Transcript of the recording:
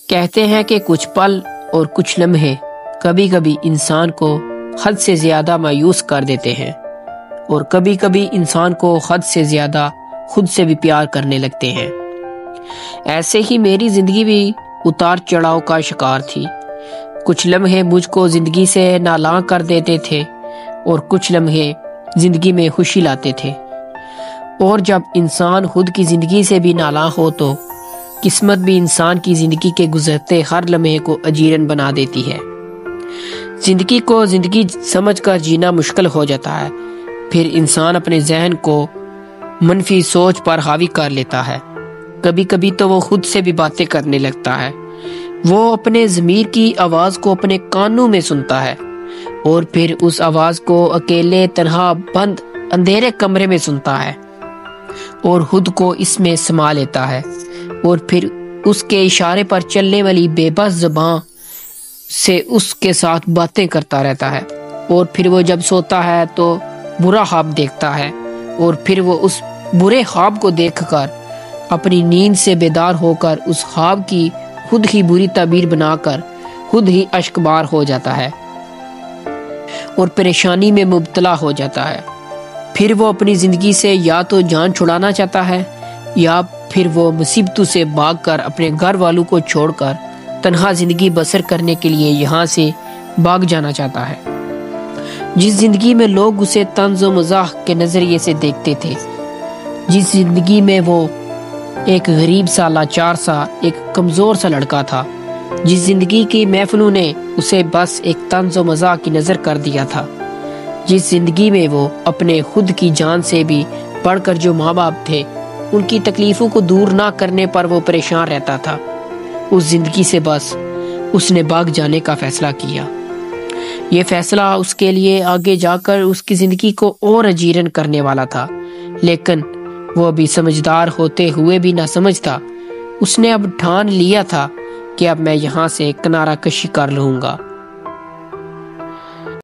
کہتے ہیں کہ کچھ پل اور کچھ لمحے کبھی کبھی انسان کو حد سے زیادہ مایوس کر دیتے ہیں، اور کبھی کبھی انسان کو حد سے زیادہ خود سے بھی پیار کرنے لگتے ہیں۔ ایسے ہی میری زندگی بھی اتار چڑھاؤ کا شکار تھی۔ کچھ لمحے مجھ کو زندگی سے نالاں کر دیتے تھے اور کچھ لمحے زندگی میں خوشی لاتے تھے، اور جب انسان خود کی زندگی سے بھی نالاں ہو تو قسمت بھی انسان کی زندگی کے گزرتے ہر لمحے کو اجیرن بنا دیتی ہے۔ زندگی کو زندگی سمجھ کر جینا مشکل ہو جاتا ہے، پھر انسان اپنے ذہن کو منفی سوچ پر حاوی کر لیتا ہے۔ کبھی کبھی تو وہ خود سے بھی باتیں کرنے لگتا ہے، وہ اپنے ضمیر کی آواز کو اپنے کانوں میں سنتا ہے، اور پھر اس آواز کو اکیلے تنہا بند اندھیرے کمرے میں سنتا ہے اور خود کو اس میں سما لیتا ہے، اور پھر اس کے اشارے پر چلنے والی بے بس زبان سے اس کے ساتھ باتیں کرتا رہتا ہے، اور پھر وہ جب سوتا ہے تو برا خواب دیکھتا ہے، اور پھر وہ اس برے خواب کو دیکھ کر اپنی نیند سے بیدار ہو کر اس خواب کی خود ہی بری تعبیر بنا کر خود ہی اشک بار ہو جاتا ہے اور پریشانی میں مبتلا ہو جاتا ہے۔ پھر وہ اپنی زندگی سے یا تو جان چھڑانا چاہتا ہے، یا پھر وہ مصیبتوں سے بھاگ کر اپنے گھر والوں کو چھوڑ کر تنہا زندگی بسر کرنے کے لیے یہاں سے بھاگ جانا چاہتا ہے۔ جس زندگی میں لوگ اسے طنز و مزاح کے نظریے سے دیکھتے تھے، جس زندگی میں وہ ایک غریب سا لاچار سا ایک کمزور سا لڑکا تھا، جس زندگی کی محفلوں نے اسے بس ایک طنز و مزاح کی نظر کر دیا تھا، جس زندگی میں وہ اپنے خود کی جان سے بھی بڑھ کر جو ماں باپ تھے ان کی تکلیفوں کو دور نہ کرنے پر وہ پریشان رہتا تھا، اس زندگی سے بس اس نے بھاگ جانے کا فیصلہ کیا۔ یہ فیصلہ اس کے لیے آگے جا کر اس کی زندگی کو اور اجیرن کرنے والا تھا، لیکن وہ ابھی سمجھدار ہوتے ہوئے بھی نہ سمجھتا۔ اس نے اب ٹھان لیا تھا کہ اب میں یہاں سے کنارہ کشی کر لوں گا۔